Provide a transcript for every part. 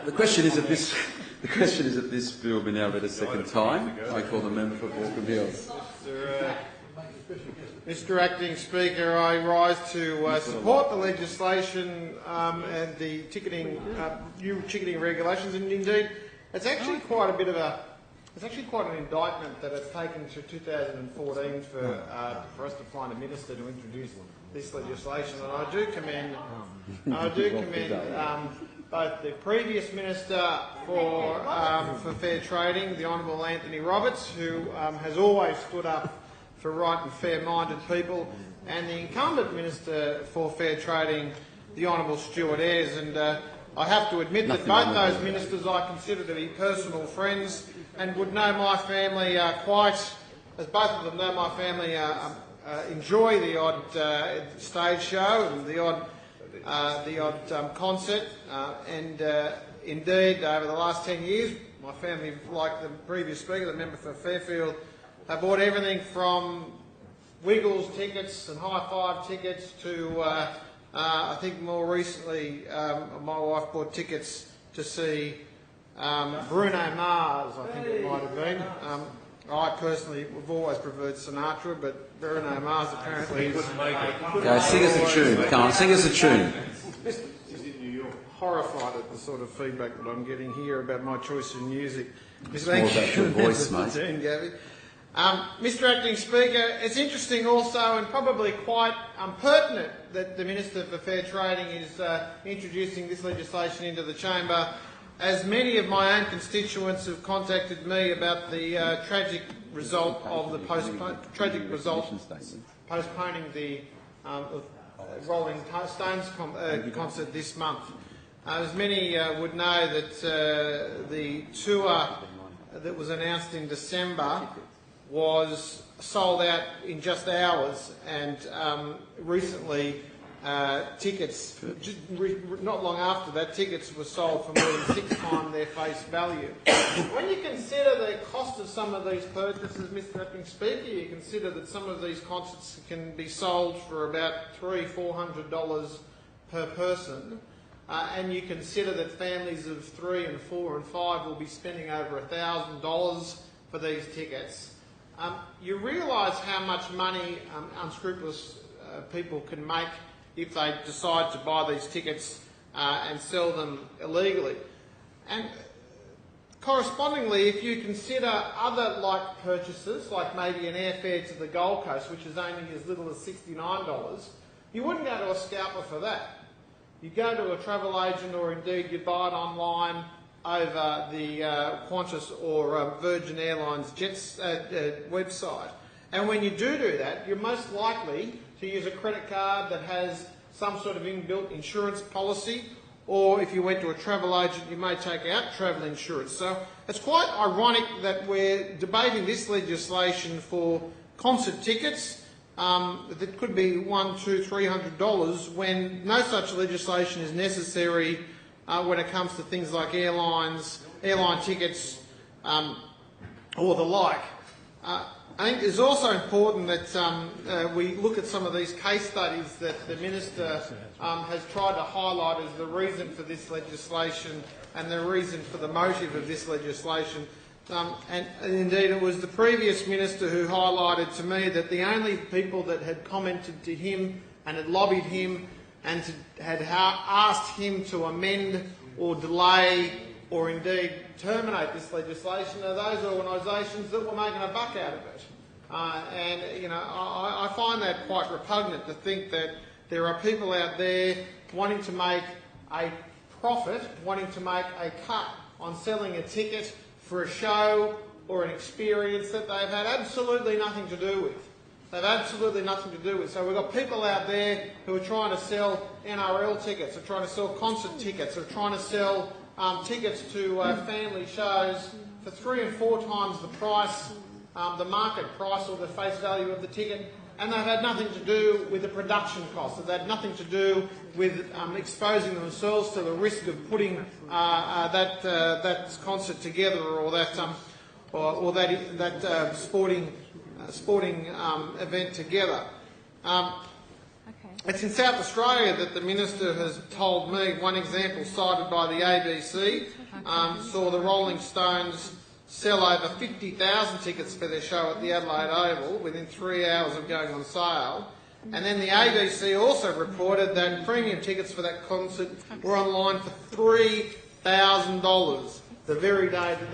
The question is if this bill will be now read a second time. I call the member for Baulkham Hills. Mr Acting Speaker, I rise to support the legislation and the new ticketing regulations, and indeed it's actually quite an indictment that it's taken to 2014 for us to find a minister to introduce this legislation, and I do commend both the previous Minister for Fair Trading, the Honourable Anthony Roberts, who has always stood up for right and fair-minded people, and the incumbent Minister for Fair Trading, the Honourable Stuart Ayres. And I have to admit that both those ministers I consider to be personal friends and would know my family as both of them know my family enjoy the odd stage show and the odd concert, and indeed over the last 10 years my family, like the previous speaker, the member for Fairfield, have bought everything from Wiggles tickets and High Five tickets to I think more recently my wife bought tickets to see Bruno Mars, I think it might have been. I personally have always preferred Sinatra, but Bruno Mars apparently is... Go, sing us a tune. Come on, sing us a tune. Horrified at the sort of feedback that I'm getting here about my choice in music. It's more about your voice, mate. Mr Acting Speaker, it's interesting also and probably quite pertinent that the Minister for Fair Trading is introducing this legislation into the chamber, as many of my own constituents have contacted me about the tragic result of the postponing the Rolling Stones concert this month. As many would know that the tour that was announced in December was sold out in just hours, and recently tickets, not long after that, tickets were sold for more than 6 times their face value. When you consider the cost of some of these purchases, Mr Acting Speaker, you consider that some of these concerts can be sold for about $300-400 per person, and you consider that families of 3 and 4 and 5 will be spending over $1,000 for these tickets, you realise how much money unscrupulous people can make if they decide to buy these tickets and sell them illegally. And correspondingly, if you consider other like purchases, like maybe an airfare to the Gold Coast, which is only as little as $69, you wouldn't go to a scalper for that. You go to a travel agent, or indeed you buy it online over the Qantas or Virgin Airlines website. And when you do that, you're most likely to use a credit card that has some sort of inbuilt insurance policy, or if you went to a travel agent, you may take out travel insurance. So it's quite ironic that we're debating this legislation for concert tickets that could be $100, $200, $300 when no such legislation is necessary when it comes to things like airline tickets or the like. I think it's also important that we look at some of these case studies that the Minister has tried to highlight as the reason for this legislation and the reason for the motive of this legislation. And indeed it was the previous Minister who highlighted to me that the only people that had commented to him and had lobbied him and had asked him to amend or delay or indeed terminate this legislation are those organisations that were making a buck out of it. And, you know, I find that quite repugnant to think that there are people out there wanting to make a profit, wanting to make a cut on selling a ticket for a show or an experience that they've had absolutely nothing to do with. They've absolutely nothing to do with. So we've got people out there who are trying to sell NRL tickets, or trying to sell concert tickets, or trying to sell tickets to family shows for 3 and 4 times the price, the market price or the face value of the ticket, and they've had nothing to do with the production costs. They've had nothing to do with exposing themselves to the risk of putting that concert together, or that sporting event together. It's in South Australia that the Minister has told me, one example cited by the ABC, saw the Rolling Stones sell over 50,000 tickets for their show at the Adelaide Oval within 3 hours of going on sale. And then the ABC also reported that premium tickets for that concert were online for $3,000 the very day that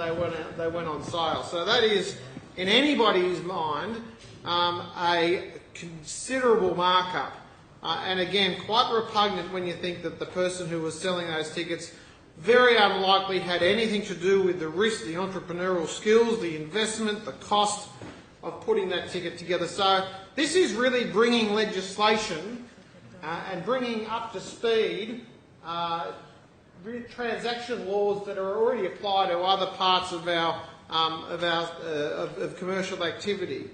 they went on sale. So that is, in anybody's mind, a considerable markup. And again, quite repugnant when you think that the person who was selling those tickets very unlikely had anything to do with the risk, the entrepreneurial skills, the investment, the cost of putting that ticket together. So this is really bringing legislation and bringing up to speed transaction laws that are already applied to other parts of commercial activity.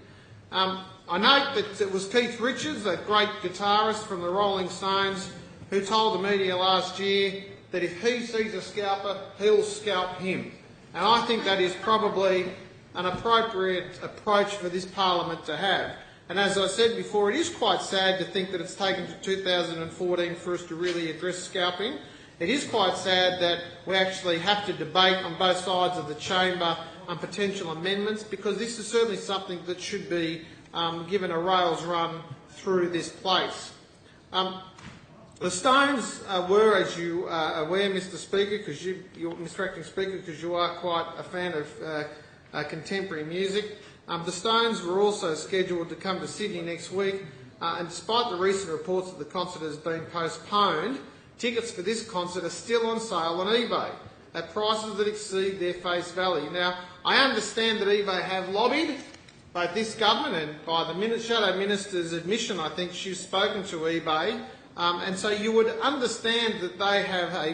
I note that it was Keith Richards, that great guitarist from the Rolling Stones, who told the media last year that if he sees a scalper, he'll scalp him. And I think that is probably an appropriate approach for this parliament to have. And as I said before, it is quite sad to think that it's taken to 2014 for us to really address scalping. It is quite sad that we actually have to debate on both sides of the chamber on potential amendments, because this is certainly something that should be given a rails run through this place. The Stones were, as you are aware, Mr. Speaker, Mr. Acting Speaker, because you are quite a fan of contemporary music. The Stones were also scheduled to come to Sydney next week, and despite the recent reports that the concert has been postponed, tickets for this concert are still on sale on eBay at prices that exceed their face value. Now, I understand that eBay have lobbied both this government and by the Shadow Minister's admission, I think she's spoken to eBay, and so you would understand that they have a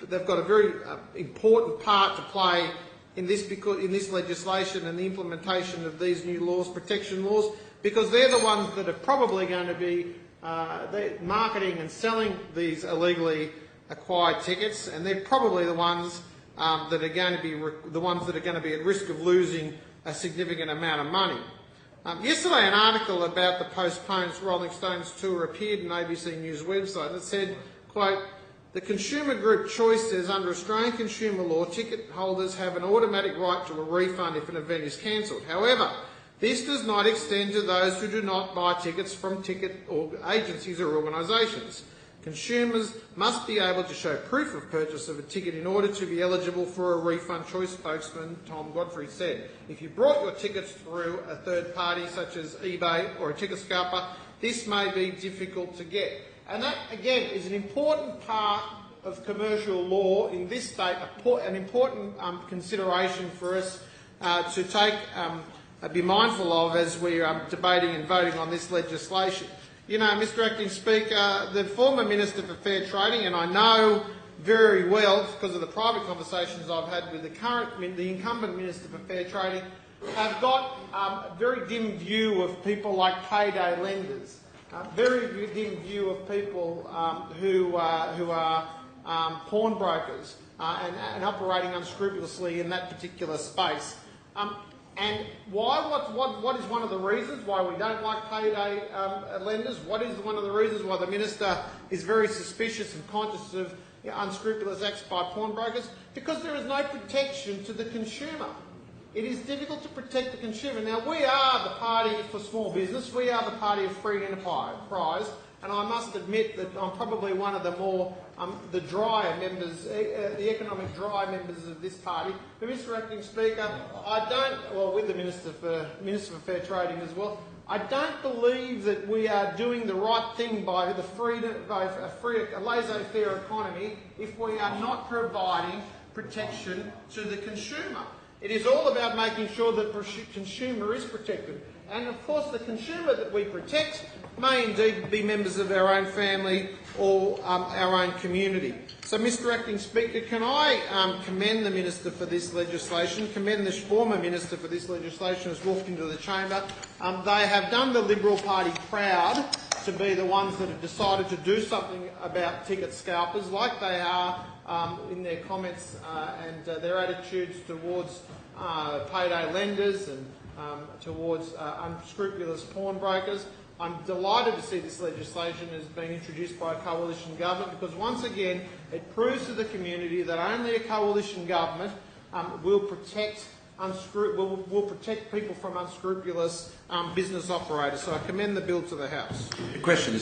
they've got a very important part to play in this legislation and the implementation of these new laws, protection laws, because they're the ones that are probably going to be marketing and selling these illegally acquired tickets, and they're probably the ones that are going to be at risk of losing a significant amount of money. Yesterday, an article about the postponed Rolling Stones tour appeared on ABC News website, and it said, quote, "The consumer group Choice says under Australian consumer law, ticket holders have an automatic right to a refund if an event is cancelled. However, this does not extend to those who do not buy tickets from ticket agencies or organisations. Consumers must be able to show proof of purchase of a ticket in order to be eligible for a refund," Choice spokesman Tom Godfrey said. "If you brought your tickets through a third party such as eBay or a ticket scalper, this may be difficult to get." And that, again, is an important part of commercial law in this state, an important consideration for us to be mindful of as we are debating and voting on this legislation. You know, Mr. Acting Speaker, the former Minister for Fair Trading, and I know very well because of the private conversations I've had with the incumbent Minister for Fair Trading, have got a very dim view of people like payday lenders, very dim view of people who are pawnbrokers and operating unscrupulously in that particular space. And why? What is one of the reasons why we don't like payday lenders? What is one of the reasons why the Minister is very suspicious and conscious of unscrupulous acts by pawnbrokers? Because there is no protection to the consumer. It is difficult to protect the consumer. Now, we are the party for small business. We are the party of free enterprise. And I must admit that I'm probably one of the more, the drier members, the economic dry members of this party. But Mr. Acting Speaker, with the Minister for Fair Trading as well, I don't believe that we are doing the right thing by a laissez-faire economy if we are not providing protection to the consumer. It is all about making sure that the consumer is protected. And of course the consumer that we protect may indeed be members of our own family or our own community. So, Mr. Acting Speaker, can I commend the Minister for this legislation, commend the former Minister for this legislation who's walked into the chamber. They have done the Liberal Party proud to be the ones that have decided to do something about ticket scalpers, like they are in their comments and their attitudes towards payday lenders and towards unscrupulous pawnbrokers. I'm delighted to see this legislation has been introduced by a coalition government, because once again it proves to the community that only a coalition government will protect people from unscrupulous business operators. So I commend the bill to the House. The question is